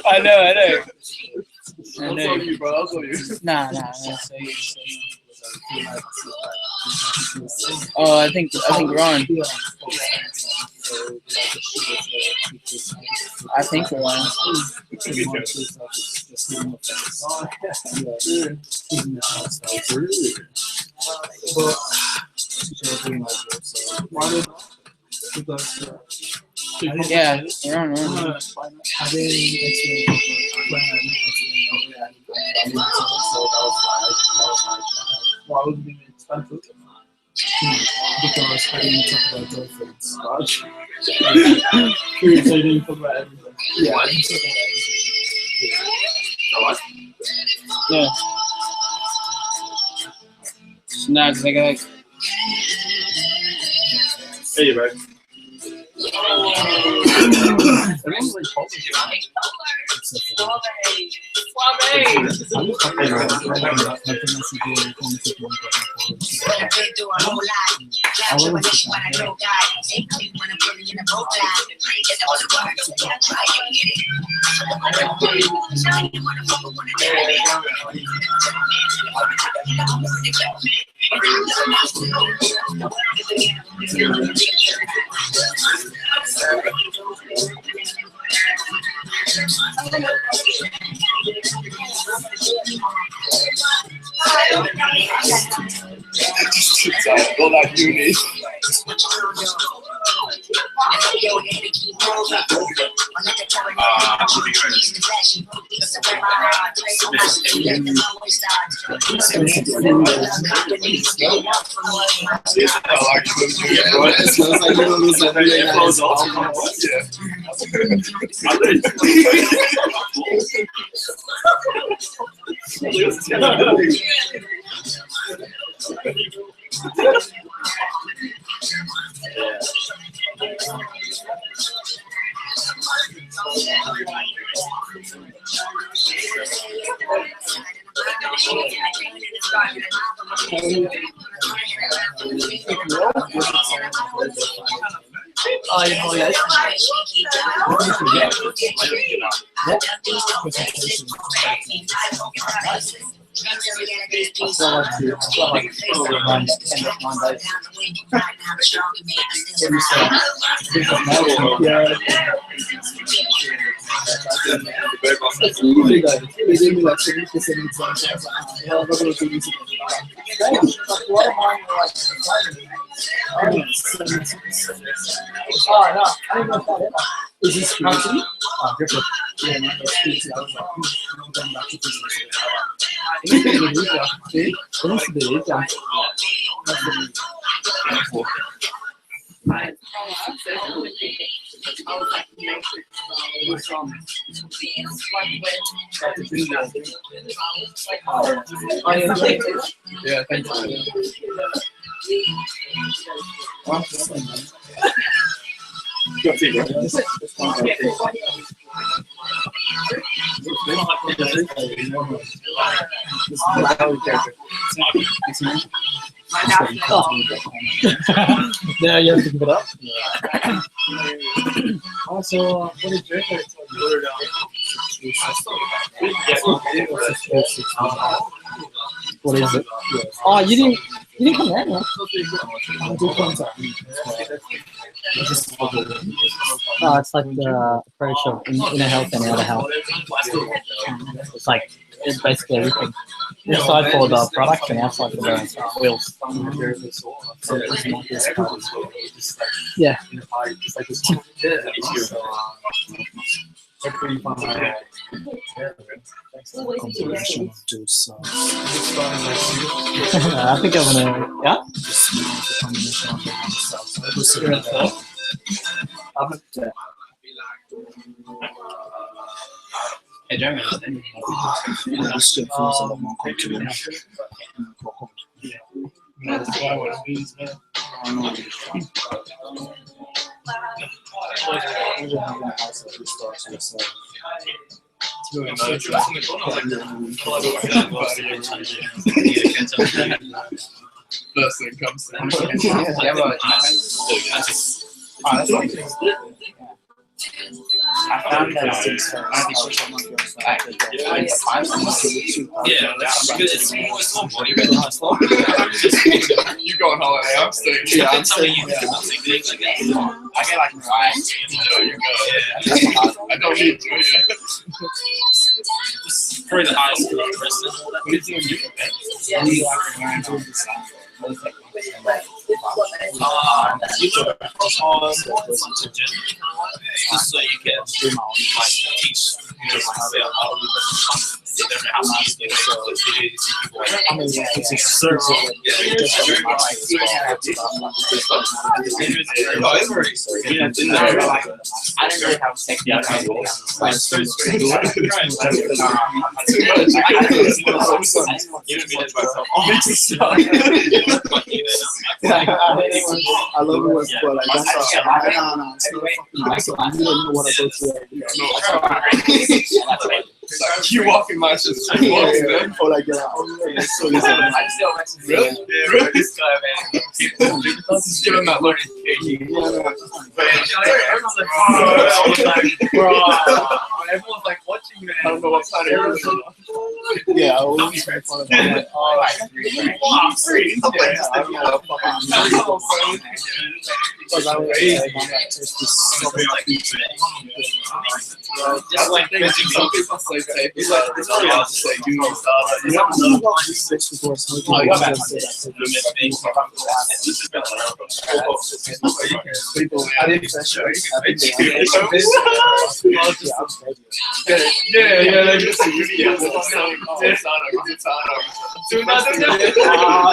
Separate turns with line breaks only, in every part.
I know. I know.
That's on you, bro. That's on you.
Nah. Oh, I think Ron. I think we're on. Yeah, we're on.
Why was it expensive? Because I didn't talk about girlfriends. Curious, I didn't talk about everything. Yeah, I didn't talk about everything.
Yeah. Nah, cause I got like.
Hey, bro. Everyone's like all that uni. Oh, you know, yeah. Is this country? Oh, good. Yeah, man, that's good. I was like, I'm going back to business. Yeah, thank you. Yeah, you have to give it up. Also, what is your What is it? Oh, you didn't come in, man. Oh, it's like the approach of inner health and outer health. It's like, it's basically everything. Inside for the product and outside for the oils. Yeah. I think I'm gonna, yeah?
Hey, Jeremy.
First thing comes to
I found that
Yeah, that's because it's more body weight.
You go on holiday, I'm staying.
Yeah, I'm saying you can things like that.
I get like right.
I don't need to.
Probably the highest person.
What did you do? You like to learn to decide.
You look across all the just so you can like teach how much they see people like
I didn't really have sex yet.
I love it when people are like, that's all. No, it's not fucking awesome. You don't know what I go through.
You walk in my shit. You walk in there.
Or like, so easy.
Really? Yeah, really? This guy, man. Just give him that look.
Everyone's like watching, man.
I don't know what side of yours.
Yeah, I always make fun of them. Because I was
Just like some people say tape. It's like, it's not just like, you know, you have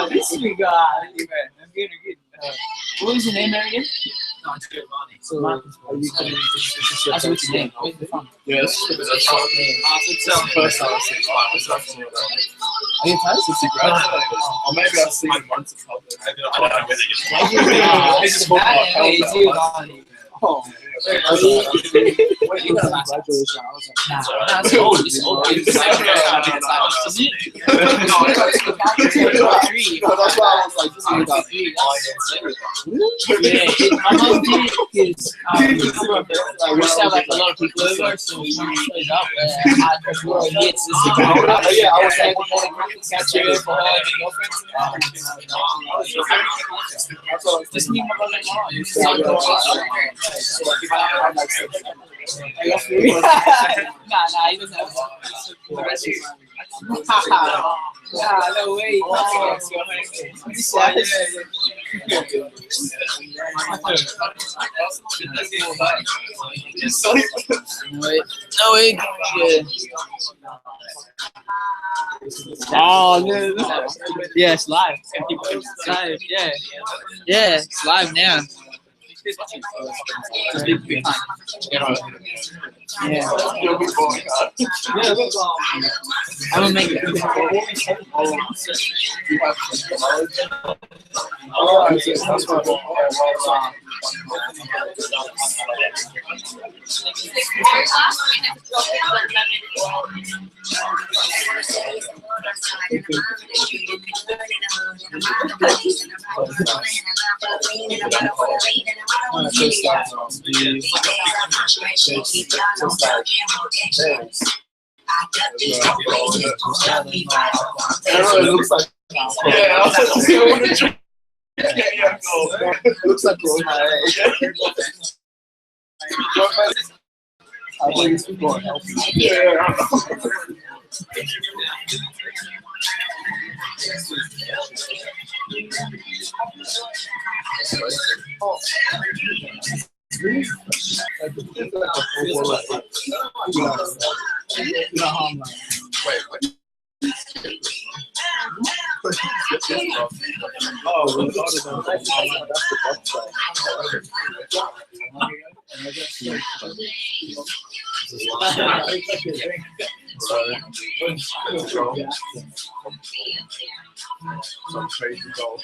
This we got. I'm good. What was your name there again?
So, are you going to
That's what's your name. Where's the from?
Yes, that's the first time I see it.
Are you tired?
Or maybe I've seen it once or something.
I don't know whether
This is for my
Oh,
Graduation. I was
like,
nah, it's old. It's old. It's
no, that's why I was like, this is
Yeah, my mom did because we used to have like a lot of people over, so we showed up. I just really hits this
yeah, I was like,
catch her for her and girlfriend. Just me and my mother. Nah, he doesn't have nah, no way. No way. Oh, no. Yeah, it's live. It's live, yeah. Yeah, it's live now. Yeah. I'm gonna make it.
it looks like it looks like growing my hair. I think these people are healthy.
Wait, what? Some crazy goal.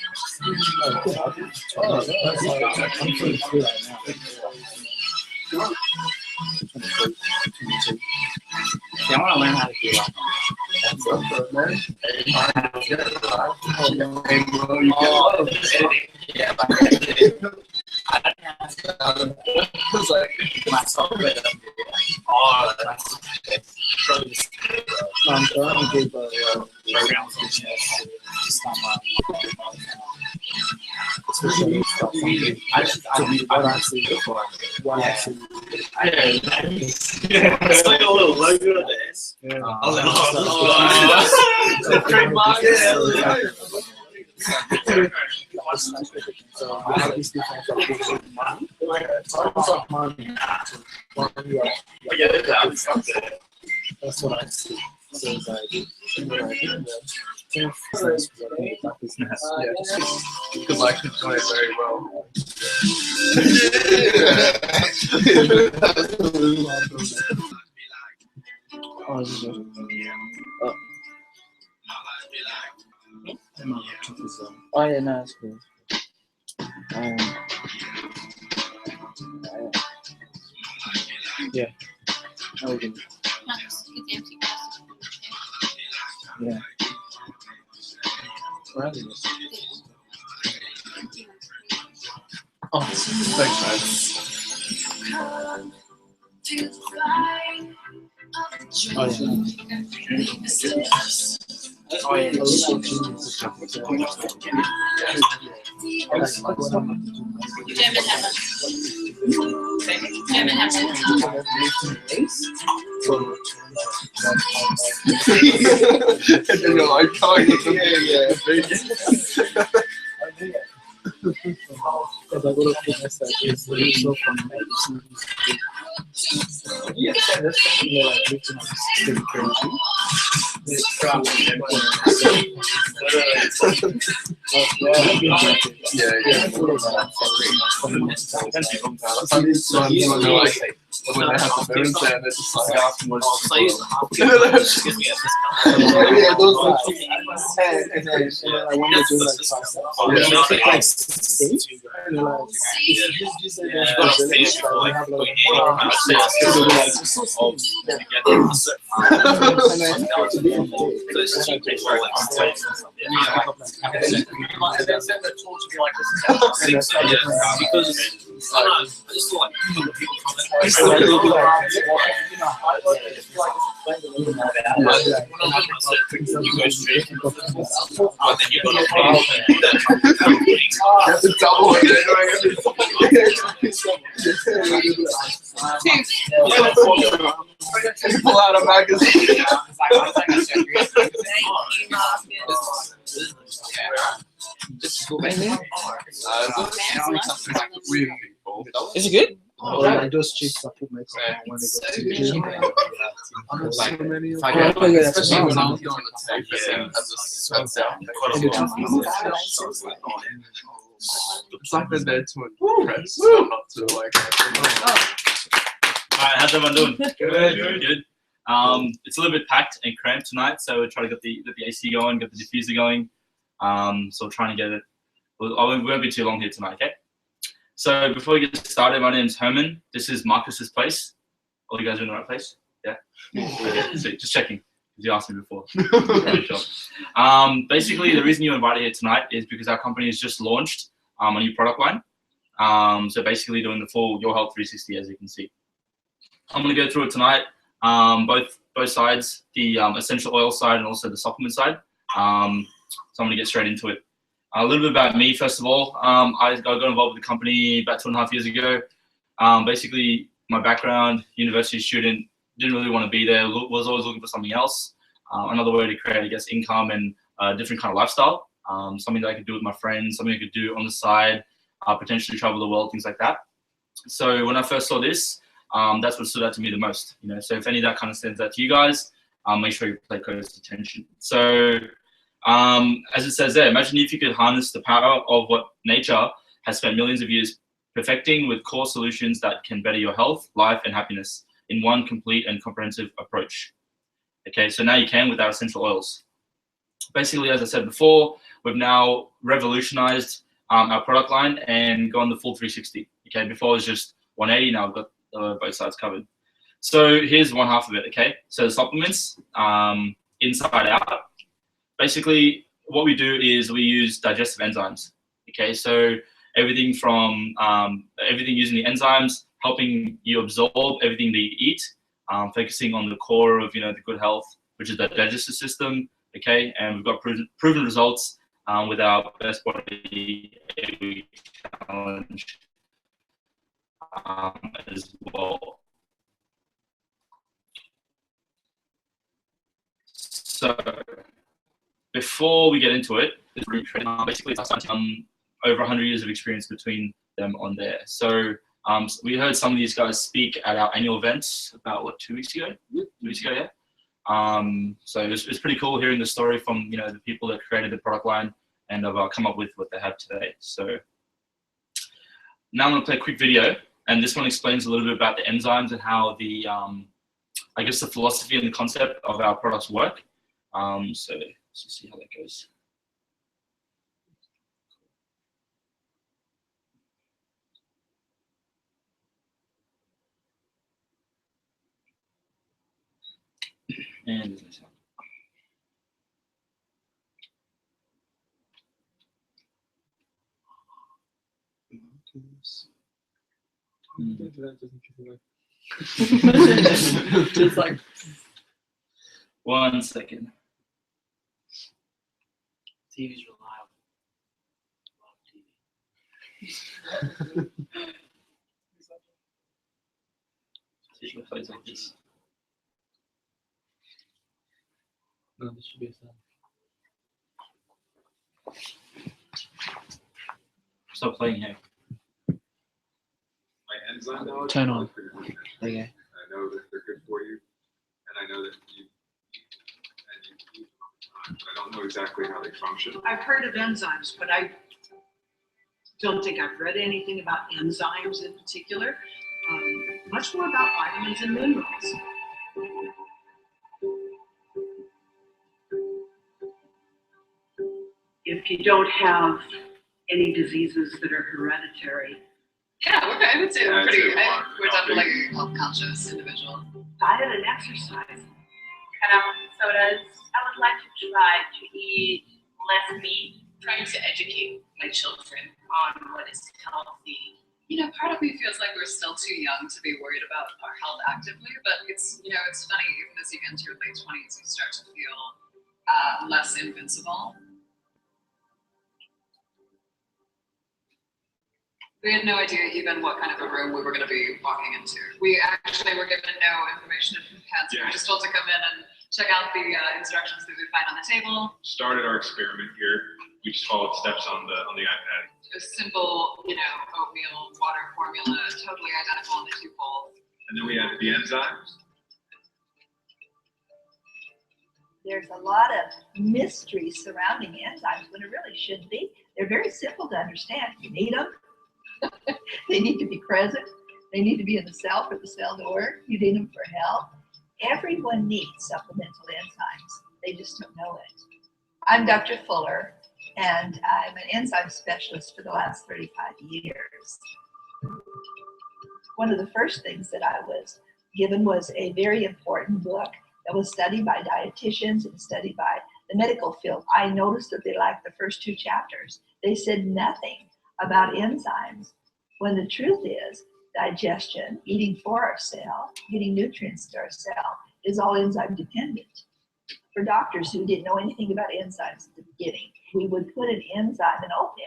I want to learn how to do that.
was like
myself, but
oh
No, I'm trying to get especially stuff from the what I see before. What I see.
it's like a little logo of this.
Yeah.
I was like, oh, trademark.
So I have this difference of different money. Tons of money. That's what I see. So it's like,
Because I could play it very well.
Oh yeah, no, that's cool. Yeah. Okay. Yeah.
Oh, thanks, man.
Oh yeah.
Oh, yeah.
German
And then you're like, oh, yeah.
Because I go to fitness that is really so fun. Yeah, they're like lifting up 60 kg.
When they have the moons there, they're just like asking what
And then I want to do like stage, and they're like, you said there's the village, but we have like
that's a double. Pull out a magazine.
Is it good?
or like those chicks that put makeup on when they go to the gym.
Like,
So many of
I
them.
got especially when I was going to take it and just sweats out. It's like they're there to impress, not to like.
Alright, how's everyone doing? Good. It's a little bit packed and cramped tonight, so we're trying to get the AC going, get the diffuser going. So we're trying to get it. We won't be too long here tonight, okay? So before we get started, my name's Herman. This is Marcus's place. All you guys are in the right place? Yeah? Okay, so just checking, because you asked me before. Sure. Basically, the reason you're invited here tonight is because our company has just launched a new product line. So basically doing the full Your Health 360, as you can see. I'm going to go through it tonight, both sides, the essential oil side and also the supplement side. So I'm going to get straight into it. A little bit about me, first of all. I got involved with the company about 2.5 years ago. Basically, my background, university student, didn't really want to be there, was always looking for something else. Another way to create, I guess, income and a different kind of lifestyle. Something that I could do with my friends, something I could do on the side, potentially travel the world, things like that. So when I first saw this, that's what stood out to me the most. You know, so if any of that kind of stands out to you guys, make sure you pay close attention. So as it says there, imagine if you could harness the power of what nature has spent millions of years perfecting with core solutions that can better your health, life, and happiness in one complete and comprehensive approach. Okay, so now you can with our essential oils. Basically, as I said before, we've now revolutionized our product line and gone the full 360. Okay, before it was just 180, now I've got both sides covered. So here's one half of it, okay? So the supplements, inside out. Basically, what we do is we use digestive enzymes. Okay, so everything from everything using the enzymes, helping you absorb everything that you eat, focusing on the core of the good health, which is the digestive system. Okay, and we've got proven results with our Best Body 8 Week Challenge as well. So before we get into it, basically it's over 100 years of experience between them on there. So we heard some of these guys speak at our annual events about 2 weeks ago. 2 weeks ago, yeah. So it's pretty cool hearing the story from the people that created the product line and have come up with what they have today. So now I'm going to play a quick video, and this one explains a little bit about the enzymes and how the I guess the philosophy and the concept of our products work. So let's see how that goes. And
Just like
1 second.
TV's reliable.
See if it plays like this.
No, this should be a sound.
Stop playing here.
My enzyme
Turn on.
There you go. I know that they're good for you, and I know that you eat them all the time, but I don't know exactly how they function.
I've heard of enzymes, but I don't think I've read anything about enzymes in particular. Much more about vitamins and minerals. If you don't have any diseases that are hereditary,
Yeah, I would say we're
Yeah,
pretty.
it's a
We're definitely a health conscious individual.
diet and exercise.
Cut out sodas. I would like to try to eat less meat.
Trying to educate my children.
On what is healthy.
Part of me feels like we're still too young to be worried about our health actively, but it's funny, even as you get into your late 20s, you start to feel less invincible. We had no idea even what kind of a room we were going to be walking into. We actually were given no information in advance. We were just told to come in and check out the instructions that we find on the table.
Started our experiment here. We just followed steps on the iPad.
A simple, oatmeal, water formula, totally identical in the two bowls.
And then we added the enzymes.
There's a lot of mystery surrounding enzymes when it really shouldn't be. They're very simple to understand. You need them. They need to be present. They need to be in the cell for the cell to work. You need them for health. Everyone needs supplemental enzymes. They just don't know it. I'm Dr. Fuller, and I'm an enzyme specialist for the last 35 years. One of the first things that I was given was a very important book that was studied by dietitians and studied by the medical field. I noticed that they liked the first 2 chapters. They said nothing about enzymes, when the truth is digestion, eating for our cell, getting nutrients to our cell is all enzyme dependent. For doctors who didn't know anything about enzymes at the beginning, we would put an enzyme in oatmeal.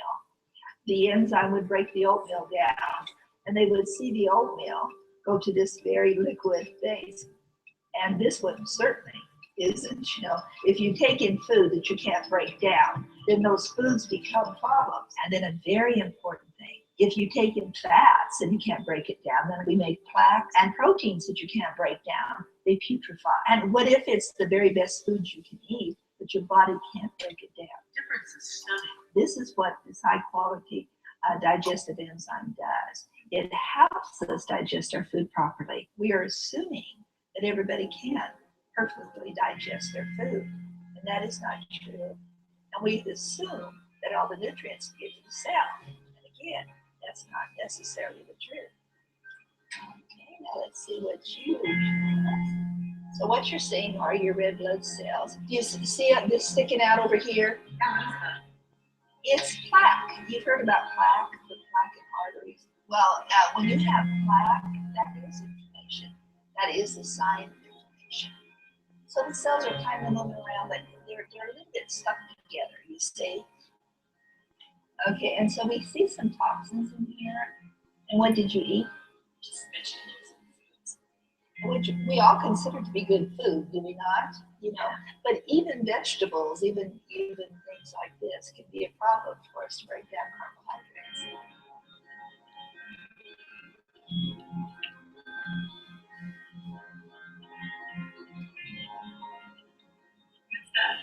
The enzyme would break the oatmeal down, and they would see the oatmeal go to this very liquid phase. And this one certainly isn't. If you take in food that you can't break down, then those foods become problems. And then a very important thing, if you take in fats and you can't break it down, then we make plaques, and proteins that you can't break down, they putrefy. And what if it's the very best foods you can eat, but your body can't break it down?
Difference is stunning.
This is what this high quality digestive enzyme does. It helps us digest our food properly. We are assuming that everybody can perfectly digest their food, and that is not true. And we assume that all the nutrients get to the cell, and again, that's not necessarily the truth. Okay, now let's see what you. So what you're seeing are your red blood cells. Do you see this sticking out over here? It's plaque. You've heard about plaque, the plaque in arteries. Well, when you have plaque, that is inflammation. That is a sign of inflammation. So the cells are kind of moving around, but they're a little bit stuck together, you see. Okay, and so we see some toxins in here. And what did you eat?
Just vegetables and foods.
Which we all consider to be good food, do we not? You know, but even vegetables, even things like this can be a problem for us to break down carbohydrates.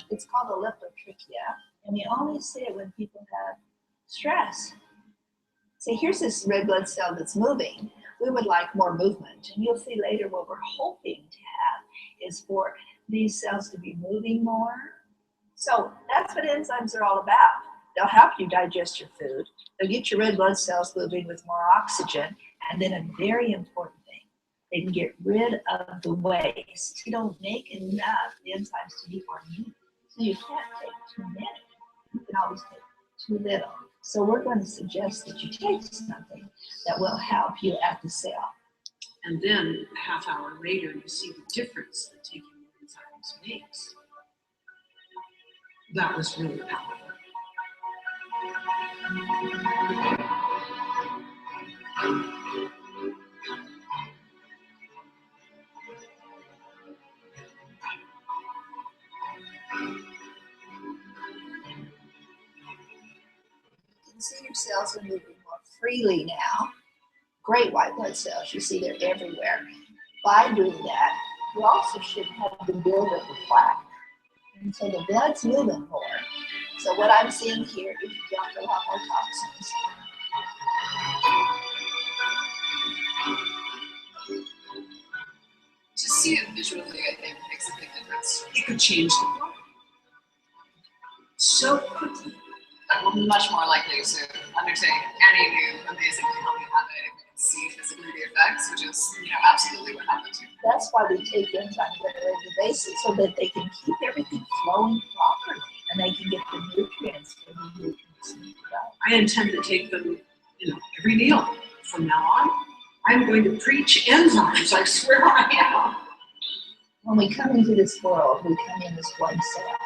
It's called a lipotrichia, and we only see it when people have stress. See, here's this red blood cell that's moving. We would like more movement, and you'll see later what we're hoping to have is for these cells to be moving more. So that's what enzymes are all about. They'll help you digest your food. They'll get your red blood cells moving with more oxygen, and then a very important thing, they can get rid of the waste. You don't make enough enzymes to meet our needs. So you can't take too many. You can always take too little. So we're going to suggest that you take something that will help you at the cell.
And then a half hour later, you see the difference that taking enzymes makes. That was really powerful.
You can see your cells are moving more freely now. Great white blood cells, you see they're everywhere. By doing that, you also should have the buildup of plaque. And so the blood's moving more. So what I'm seeing here is you dump a lot more toxins.
To see it visually, I think, makes a big difference.
It could change the blood so quickly.
I'm much more likely to undertake any new amazingly healthy habit if we can see physically the effects, which is, absolutely what happened to me.
That's why we take enzymes on a regular basis, so that they can keep everything flowing properly and they can get the nutrients that the nutrients need to go.
I intend to take them, every meal from now on. I'm going to preach enzymes. I swear I am.
When we come into this world, we come in as one cell.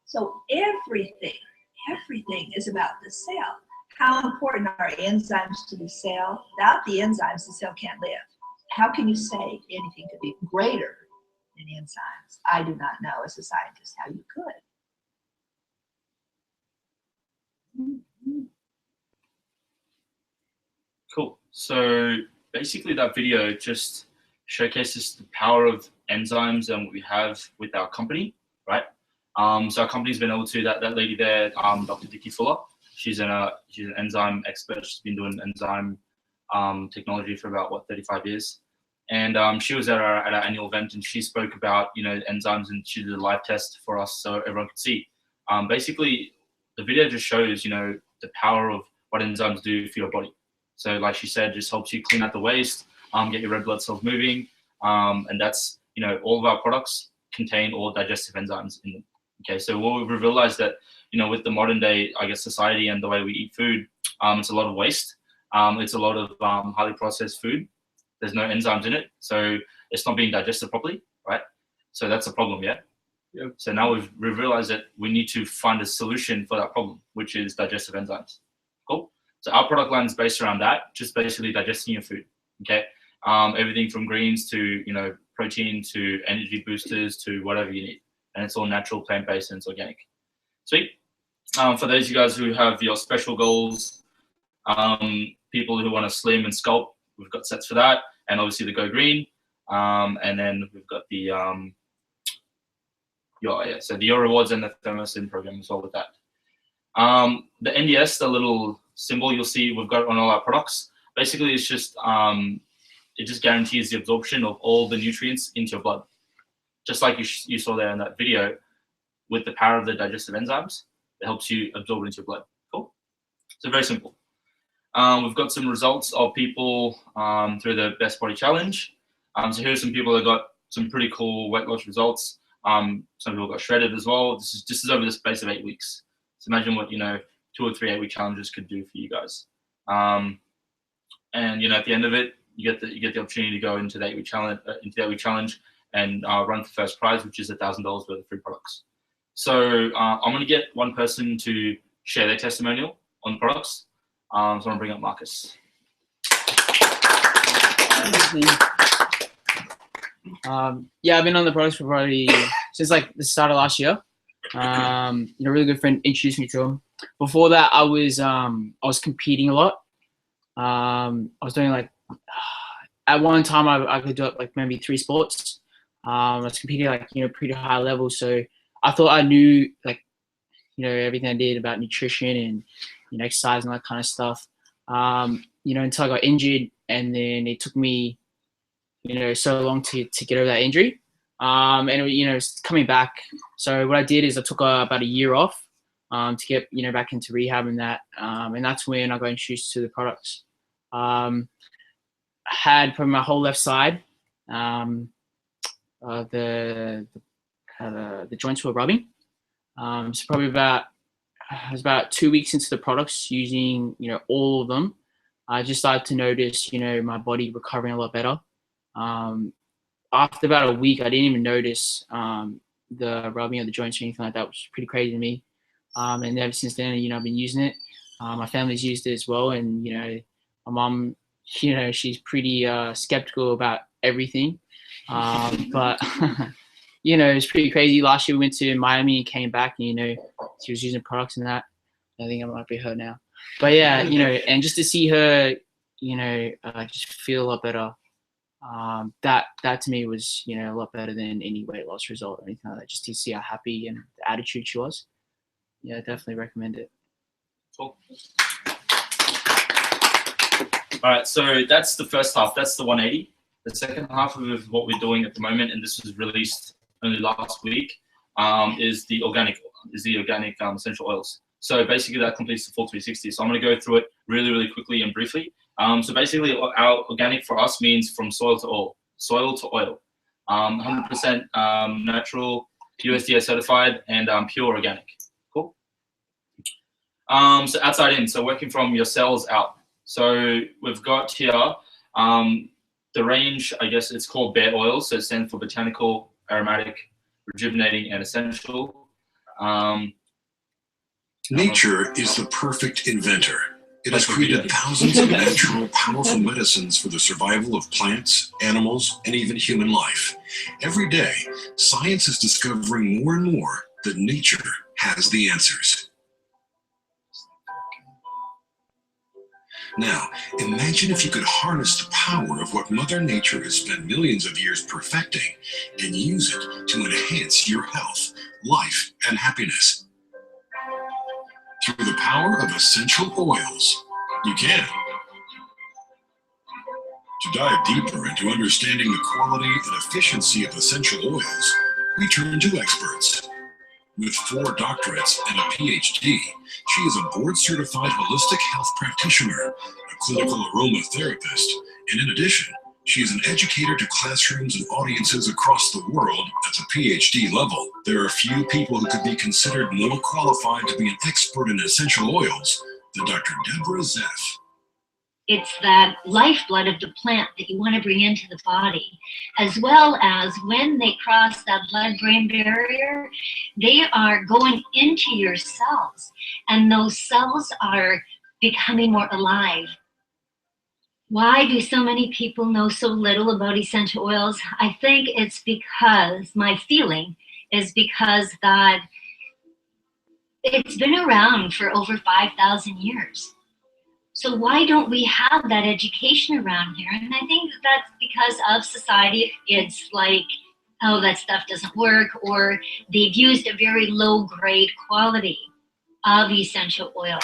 So everything is about the cell. How important are enzymes to the cell? Without the enzymes, the cell can't live. How can you say anything could be greater than enzymes? I do not know as a scientist how you could.
Cool. So basically that video just showcases the power of enzymes and what we have with our company, right? So our company's been able to, that lady there, Dr. Dickie Fuller, she's an enzyme expert. She's been doing enzyme technology for about 35 years. And she was at our annual event, and she spoke about enzymes, and she did a live test for us so everyone could see. Basically, the video just shows the power of what enzymes do for your body. So like she said, just helps you clean out the waste, get your red blood cells moving, and that's all of our products contain all digestive enzymes in them. Okay, so what we've realized that with the modern day, I guess, society and the way we eat food, it's a lot of waste. It's a lot of highly processed food. There's no enzymes in it, so it's not being digested properly, right? So that's a problem, yeah?
Yep.
So now we've realized that we need to find a solution for that problem, which is digestive enzymes. Cool? So our product line is based around that, just basically digesting your food, okay? Everything from greens to, protein to energy boosters to whatever you need. And it's all natural, plant-based, and it's organic. Sweet. For those of you guys who have your special goals, people who want to slim and sculpt, we've got sets for that, and obviously the Go Green, and then we've got the so the Your Rewards and the Thermosin program as well with that. The NDS, the little symbol you'll see we've got on all our products, basically it's just it just guarantees the absorption of all the nutrients into your blood, just like you saw there in that video. With the power of the digestive enzymes, it helps you absorb it into your blood. Cool. So very simple. We've got some results of people through the Best Body Challenge. So here's some people that got some pretty cool weight loss results. Some people got shredded as well. This is over the space of 8 weeks. So imagine what 2 2 or 3 8-week challenges could do for you guys. And at the end of it, you get the opportunity to go into the 8-week challenge, and run for first prize, which is $1,000 worth of free products. So I'm going to get one person to share their testimonial on the products. So I'm going to bring up Marcus.
Yeah, I've been on the products for probably since like the start of last year. A really good friend introduced me to them. Before that, I was competing a lot. I was doing like at one time I could do like maybe 3 sports. I was competing like pretty high level, so I thought I knew like everything I did about nutrition and exercise and that kind of stuff. Until I got injured, and then it took me so long to get over that injury. And it's coming back. So what I did is I took about a year off to get back into rehab and that, and that's when I got introduced to the products. I had probably my whole left side, the joints were rubbing. So probably I was about 2 weeks into the products, using all of them. I just started to notice my body recovering a lot better. After about a week, I didn't even notice the rubbing of the joints or anything like that, which is pretty crazy to me. And ever since then, I've been using it. My family's used it as well, and my mom, she's pretty skeptical about everything. But it's pretty crazy. Last year we went to Miami and came back, and she was using products and that. I think it might be her now. But yeah, and just to see her, just feel a lot better. That to me was a lot better than any weight loss result or anything like that. Just to see how happy and the attitude she was. Yeah, definitely recommend it.
Cool. All right, so that's the first half. That's the 180. The second half of what we're doing at the moment, and this was released only last week, is the organic essential oils. So basically that completes the full 360. So I'm going to go through it really, really quickly and briefly. So basically our organic for us means from soil to oil, 100% natural, USDA certified, and pure organic. Cool. So outside in, so working from your cells out. So we've got here the range, I guess it's called Bare Oils. So it stands for botanical, aromatic, rejuvenating, and essential.
Nature is the perfect inventor. It has created thousands of natural, powerful medicines for the survival of plants, animals, and even human life. Every day, science is discovering more and more that nature has the answers. Now, imagine if you could harness the power of what Mother Nature has spent millions of years perfecting and use it to enhance your health, life, and happiness. Through the power of essential oils, you can. To dive deeper into understanding the quality and efficiency of essential oils, we turn to experts. With 4 doctorates and a PhD, she is a board-certified holistic health practitioner, a clinical aromatherapist, and in addition, she is an educator to classrooms and audiences across the world at the PhD level. There are few people who could be considered more qualified to be an expert in essential oils than Dr. Deborah Zeff.
It's that lifeblood of the plant that you want to bring into the body, as well as when they cross that blood-brain barrier, they are going into your cells, and those cells are becoming more alive. Why do so many people know so little about essential oils? I think it's because, my feeling is because that it's been around for over 5,000 years. So why don't we have that education around here? And I think that's because of society. It's like, oh, that stuff doesn't work, or they've used a very low grade quality of essential oil.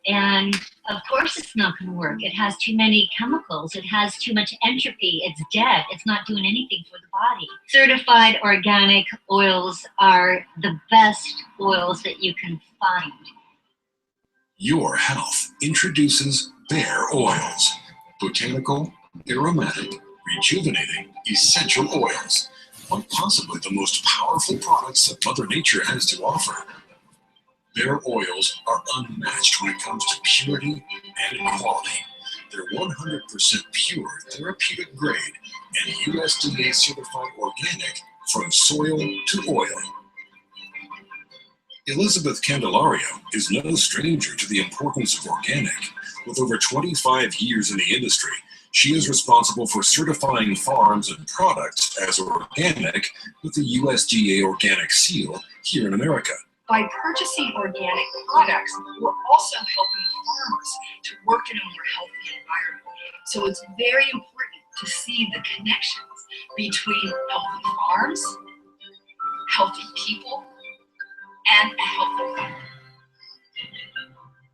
And of course it's not going to work. It has too many chemicals. It has too much entropy. It's dead. It's not doing anything for the body. Certified organic oils are the best oils that you can find.
Your Health introduces Bare Oils, botanical, aromatic, rejuvenating, essential oils, quite possibly the most powerful products that Mother Nature has to offer. Their oils are unmatched when it comes to purity and quality. They're 100% pure, therapeutic grade, and USDA certified organic from soil to oil. Elizabeth Candelario is no stranger to the importance of organic. With over 25 years in the industry, she is responsible for certifying farms and products as organic with the USDA organic seal here in America.
By purchasing organic products, we're also helping farmers to work in a more healthy environment. So it's very important to see the connections between healthy farms, healthy people, and a healthy planet.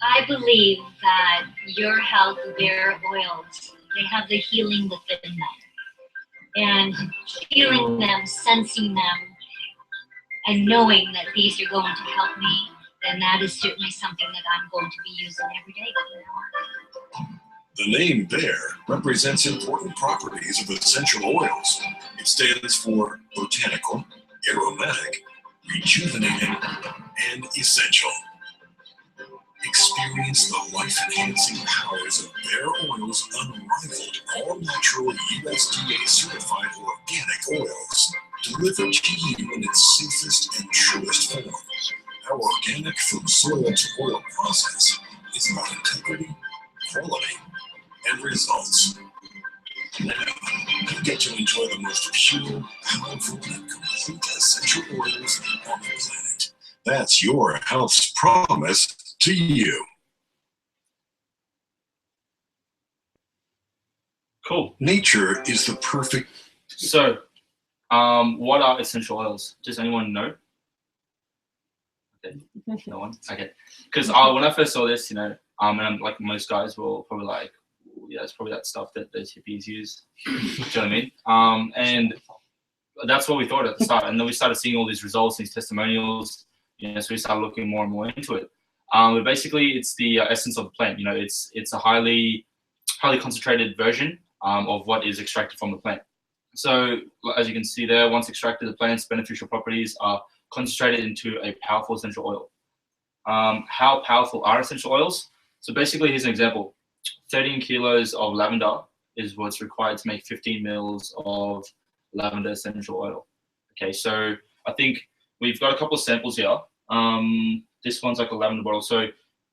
I believe that your health bear oils, they have the healing within them. And feeling them, sensing them, and knowing that these are going to help me, then that is certainly something that I'm going to be using every day from now on.
The name BEAR represents important properties of essential oils. It stands for botanical, aromatic, rejuvenating, and essential. Experience the life-enhancing powers of BEAR Oil's unrivaled, all-natural USDA certified organic oils, delivered to you in its safest and truest form. Our organic from soil to oil process is about integrity, quality, and results. Now, you get to enjoy the most pure, powerful, and complete essential oils on the planet. That's your health's promise to you.
Cool.
Nature is the perfect.
So, what are essential oils? Does anyone know? Okay, no one. Okay, because when I first saw this, and I'm like most guys will probably like, yeah, it's probably that stuff that those hippies use. Do you know what I mean? And that's what we thought at the start, and then we started seeing all these results, these testimonials. So we started looking more and more into it. But basically, it's the essence of the plant. It's a highly concentrated version of what is extracted from the plant. So as you can see there, once extracted, the plant's beneficial properties are concentrated into a powerful essential oil. How powerful are essential oils? So basically, here's an example. 13 kilos of lavender is what's required to make 15 mils of lavender essential oil. Okay, so I think we've got a couple of samples here. This one's like a lavender bottle. So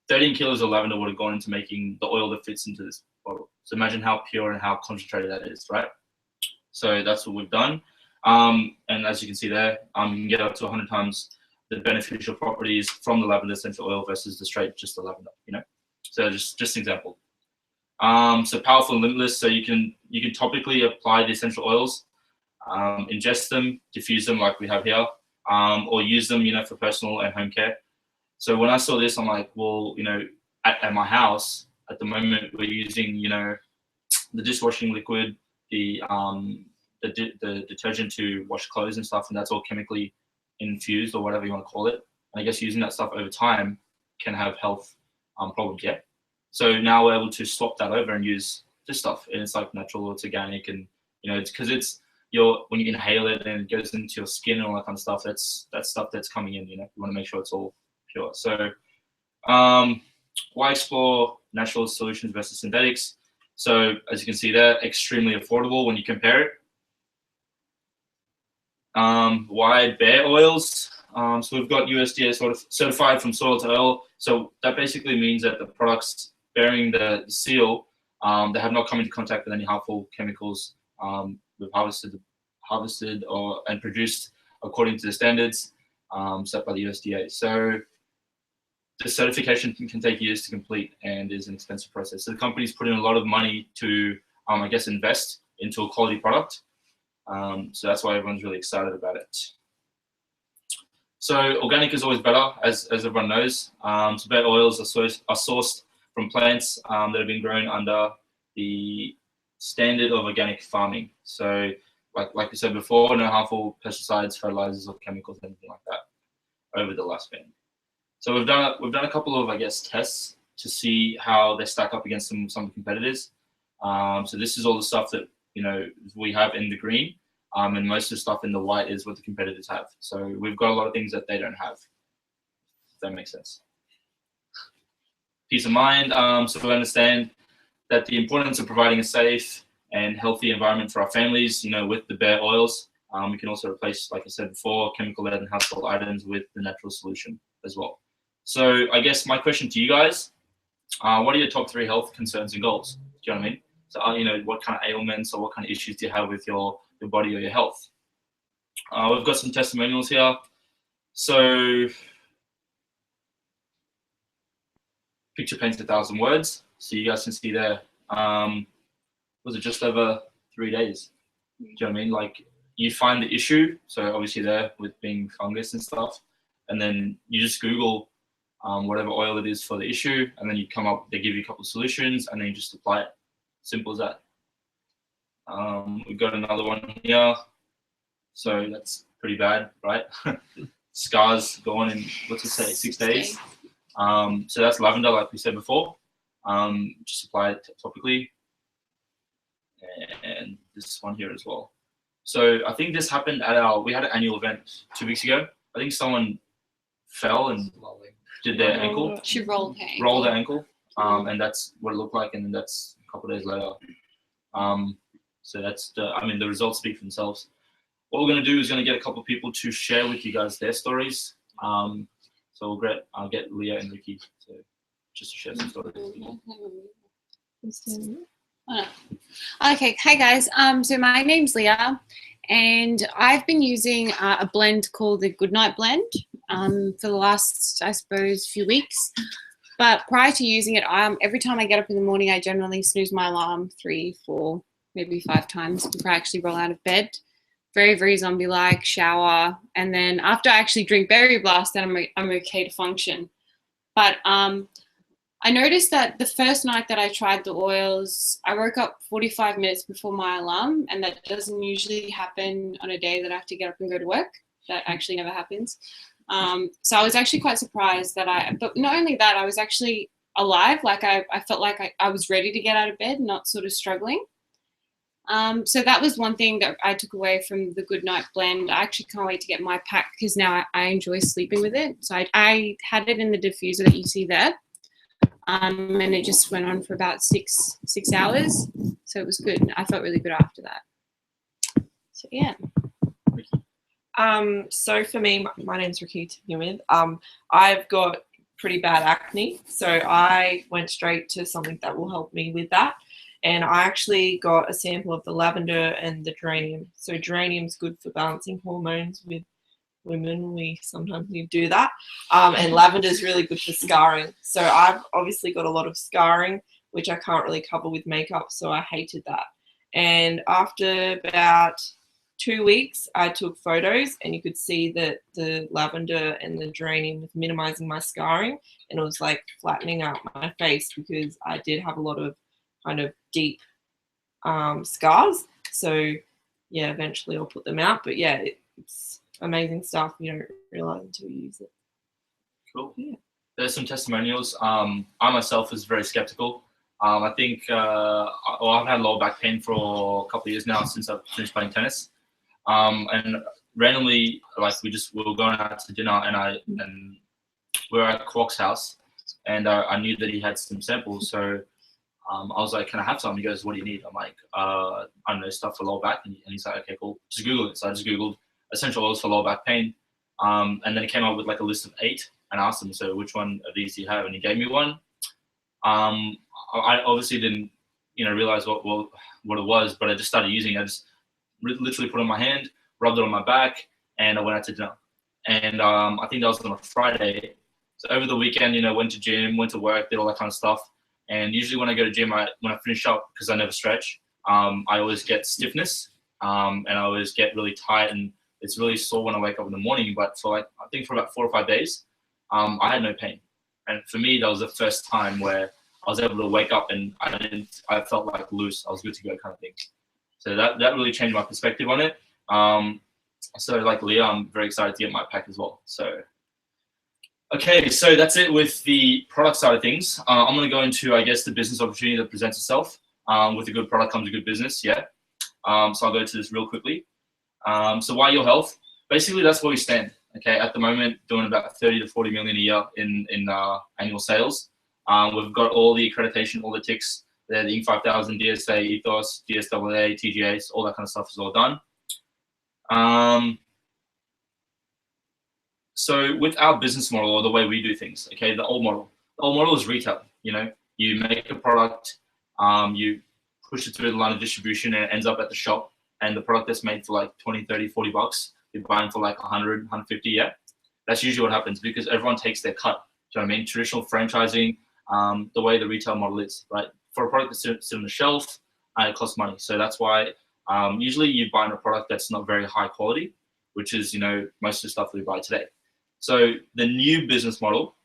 13 kilos of lavender would have gone into making the oil that fits into this bottle. So imagine how pure and how concentrated that is, right? So that's what we've done. And as you can see there, you can get up to 100 times the beneficial properties from the lavender essential oil versus just the lavender, So just an example. So powerful and limitless. So you can topically apply the essential oils, ingest them, diffuse them like we have here, or use them, for personal and home care. So when I saw this, I'm like, well, at my house at the moment we're using, the dishwashing liquid, the detergent to wash clothes and stuff, and that's all chemically infused or whatever you want to call it. And I guess using that stuff over time can have health problems. Yeah. So now we're able to swap that over and use this stuff, and it's like natural, it's organic, and it's because it's when you inhale it and it goes into your skin and all that kind of stuff. That's stuff that's coming in. You want to make sure it's all pure. So why explore natural solutions versus synthetics? So as you can see, they're extremely affordable when you compare it. Why BEAR oils? So we've got USDA sort of certified from soil to oil. So that basically means that the products bearing the seal, they have not come into contact with any harmful chemicals. We've harvested and produced according to the standards set by the USDA. So the certification can take years to complete and is an expensive process. So the company's put in a lot of money to, I guess, invest into a quality product. So that's why everyone's really excited about it. So organic is always better, as everyone knows. So BEAR oils are sourced from plants that have been grown under the standard of organic farming. So like we said before, no harmful pesticides, fertilizers, or chemicals, anything like that over the lifespan. So we've done a couple of, I guess, tests to see how they stack up against some competitors. So this is all the stuff that we have in the green, and most of the stuff in the white is what the competitors have. So we've got a lot of things that they don't have. that makes sense. Peace of mind. So we understand that the importance of providing a safe and healthy environment for our families, with the bare oils. We can also replace, like I said before, chemical-laden household items with the natural solution as well. So I guess my question to you guys, what are your top 3 health concerns and goals? Do you know what I mean? So, what kind of ailments or what kind of issues do you have with your body or your health? We've got some testimonials here. So picture paints 1,000 words. So you guys can see there, was it just over 3 days? Do you know what I mean? Like, you find the issue, so obviously there with being fungus and stuff, and then you just Google whatever oil it is for the issue, and then you come up, they give you a couple of solutions, and then you just apply it. Simple as that. We've got another one here. So that's pretty bad, right? Scars gone in, what's it say, 6 days. So that's lavender, like we said before. Just apply it topically. And this one here as well. So I think this happened at we had an annual event 2 weeks ago. I think someone fell and did their ankle.
She rolled her ankle.
Rolled her ankle. And that's what it looked like. And then that's a couple of days later. So that's the results speak for themselves. What we're going to do is going to get a couple of people to share with you guys their stories. So I'll get Leah and Ricky to just to share some stories.
Okay, hi guys. So my name's Leah, and I've been using a blend called the Goodnight Blend for the last, I suppose, few weeks. But prior to using it, every time I get up in the morning, I generally snooze my alarm 3, 4, maybe 5 times before I actually roll out of bed. Very, very zombie-like, shower, and then after I actually drink Berry Blast, then I'm okay to function. But I noticed that the first night that I tried the oils, I woke up 45 minutes before my alarm, and that doesn't usually happen on a day that I have to get up and go to work. That actually never happens. So I was actually quite surprised but not only that, I was actually alive. Like I felt like I was ready to get out of bed, not sort of struggling. So that was one thing that I took away from the Goodnight Blend. I actually can't wait to get my pack because now I enjoy sleeping with it. So I had it in the diffuser that you see there. And it just went on for about six hours. So it was good. I felt really good after that. So yeah.
So for me, my name's Ricky to begin with. I've got pretty bad acne. So I went straight to something that will help me with that. And I actually got a sample of the lavender and the geranium. So geranium's good for balancing hormones with women. We sometimes need to do that. And lavender is really good for scarring. So I've obviously got a lot of scarring, which I can't really cover with makeup. So I hated that. And after about 2 weeks, I took photos and you could see that the lavender and the geranium was minimizing my scarring. And it was like flattening out my face because I did have a lot of kind of deep scars. So yeah, eventually I'll put them out. But yeah, it's amazing stuff. You don't realize until you use it.
Cool.
Yeah.
There's some testimonials. I myself was very skeptical. I think I've had lower back pain for a couple of years now since I've finished playing tennis. And randomly, like we were going out to dinner, and we were at Quark's house, and I knew that he had some samples. So I was like, "Can I have some?" He goes, "What do you need?" I'm like, "I don't know, stuff for lower back." And he's like, "Okay, cool. Just Google it." So I just Googled essential oils for lower back pain, and then it came up with like a list of 8, and I asked him, "So which one of these do you have?" And he gave me one. I obviously didn't, realize what it was, but I just started using it. I just literally put it on my hand, rubbed it on my back, and I went out to dinner. And I think that was on a Friday. So over the weekend, went to gym, went to work, did all that kind of stuff. And usually when I go to gym, when I finish up, because I never stretch, I always get stiffness, and I always get really tight, and it's really sore when I wake up in the morning. But for I think for about 4 or 5 days, I had no pain. And for me, that was the first time where I was able to wake up and I felt like loose. I was good to go, kind of thing. So that really changed my perspective on it. So like Leah, I'm very excited to get my pack as well. So, okay, so that's it with the product side of things. I'm going to go into, I guess, the business opportunity that presents itself. With a good product comes a good business, yeah. So I'll go to this real quickly. So why your health? Basically, that's where we stand. Okay, at the moment, doing about 30 to 40 million a year in annual sales. We've got all the accreditation, all the ticks. They're the Inc. 5000, DSA, Ethos, DSAA, TGAs, all that kind of stuff is all done. So with our business model, or the way we do things, okay, the old model is retail. You know, you make a product, you push it through the line of distribution, and it ends up at the shop. And the product that's made for like 20, 30, 40 bucks, you're buying for like 100, 150. Yeah, that's usually what happens because everyone takes their cut. Do you know what I mean? Traditional franchising, the way the retail model is, right? For a product that sits on the shelf, it costs money. So that's why usually you buy a product that's not very high quality, which is, you know, most of the stuff we buy today. So the new business model,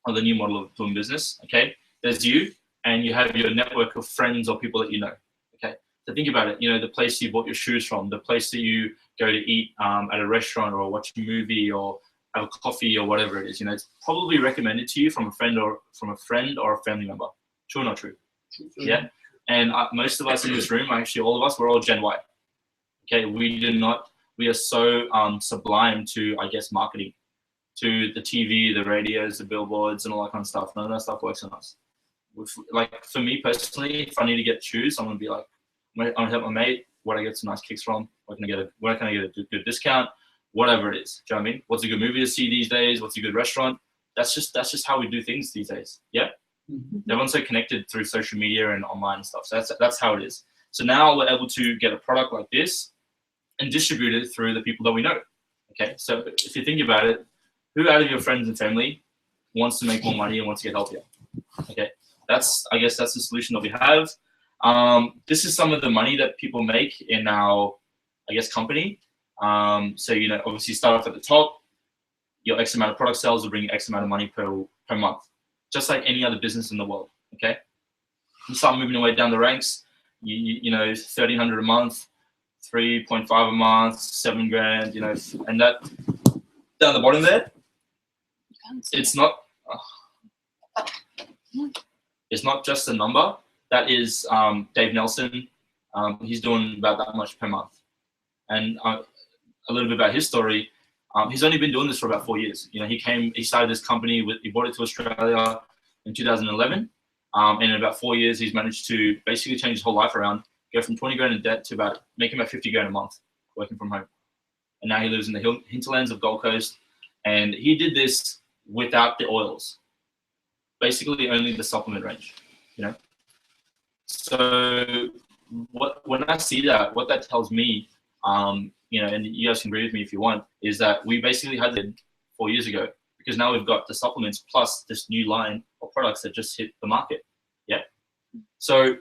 or the new model of doing business, okay, there's you, and you have your network of friends or people that you know, okay? So think about it, you know, the place you bought your shoes from, the place that you go to eat at a restaurant or watch a movie or have a coffee or whatever it is, you know, it's probably recommended to you from a friend or a family member. True or not true? Yeah. And most of us in this room, actually all of us, we're all Gen Y. Okay, we are so sublime to, I guess, marketing, to the TV, the radios, the billboards, and all that kind of stuff. None of that stuff works on us. Like for me personally, if I need to get shoes, I'm gonna be like, I'm gonna help my mate. Where I get some nice kicks from? Where can I get a good discount? Whatever it is. Do you know what I mean? What's a good movie to see these days? What's a good restaurant? That's just how we do things these days. Yeah. Everyone's so connected through social media and online and stuff. So that's how it is. So now we're able to get a product like this and distribute it through the people that we know. Okay. So if you think about it, who out of your friends and family wants to make more money and wants to get healthier? Okay. I guess that's the solution that we have. This is some of the money that people make in our, I guess, company. So, you know, obviously you start off at the top, your X amount of product sales will bring X amount of money per month, just like any other business in the world. Okay. You start moving your way down the ranks, you know, 1,300 a month, 3.5 a month, 7 grand, you know, and that down the bottom there, it's not just a number. That is Dave Nelson. He's doing about that much per month. And a little bit about his story. He's only been doing this for about 4 years. You know, he started this company he brought it to Australia in 2011. And in about 4 years, he's managed to basically change his whole life around, go from 20 grand in debt to making about 50 grand a month working from home. And now he lives in the hinterlands of Gold Coast. And he did this without the oils, basically only the supplement range, you know? So when I see that, what that tells me, you know, and you guys can agree with me if you want, is that we basically had it 4 years ago, because now we've got the supplements plus this new line of products that just hit the market. Yeah. So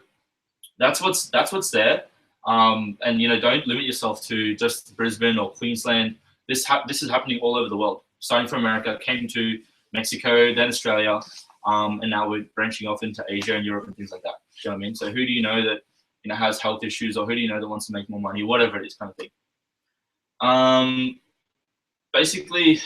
that's what's there. And you know, don't limit yourself to just Brisbane or Queensland. This is happening all over the world. Starting from America, came to Mexico, then Australia, and now we're branching off into Asia and Europe and things like that. Do you know what I mean? So who do you know that, you know, has health issues, or who do you know that wants to make more money, whatever it is, kind of thing. Basically, at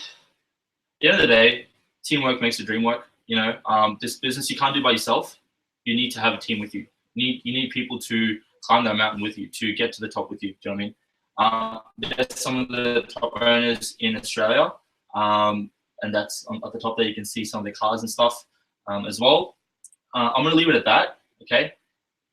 the end of the day, teamwork makes the dream work. You know, this business you can't do by yourself. You need to have a team with you. You need people to climb that mountain with you, to get to the top with you. Do you know what I mean? There's some of the top owners in Australia, and that's at the top there. You can see some of the cars and stuff as well. I'm going to leave it at that. Okay.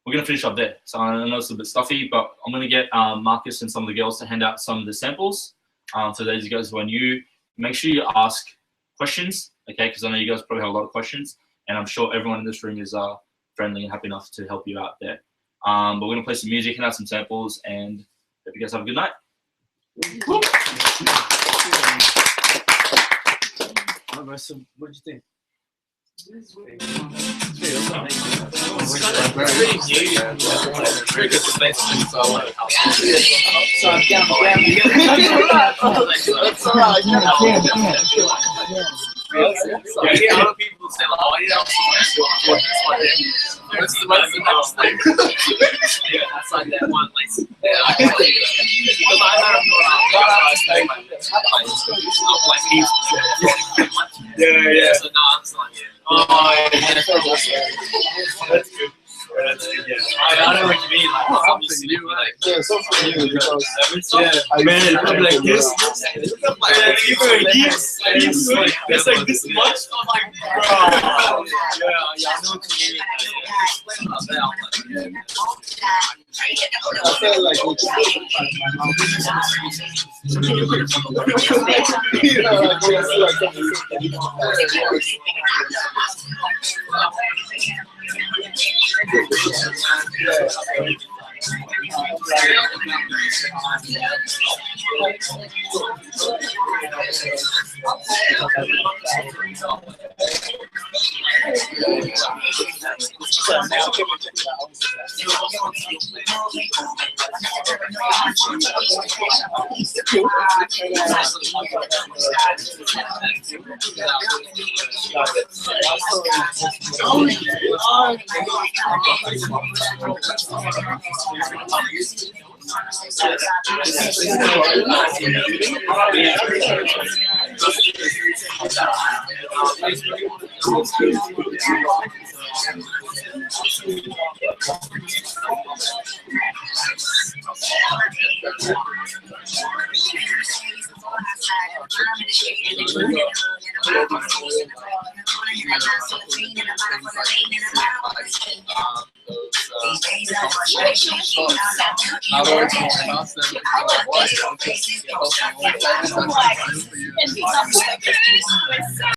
We're going to finish up there. So I know it's a bit stuffy, but I'm going to get Marcus and some of the girls to hand out some of the samples. For those of you guys who are new, make sure you ask questions, okay? Because I know you guys probably have a lot of questions, and I'm sure everyone in this room is friendly and happy enough to help you out there. But we're going to play some music and have some samples, and hope you guys have a good night.
What did you think?
Other people say, oh, yeah, what's the next thing? Yeah, that's like that one. Because I don't know. Yeah. So no, I'm just like, yeah. Oh, yeah. That's good. I know what you mean. Like,
Something new, like, yeah, something new because
man, I'm like this. Man, even he's like, it's like this much. I'm like, bro. Yeah, I know what you mean.
I feel like what you do is like my mouth. You know, like when I see like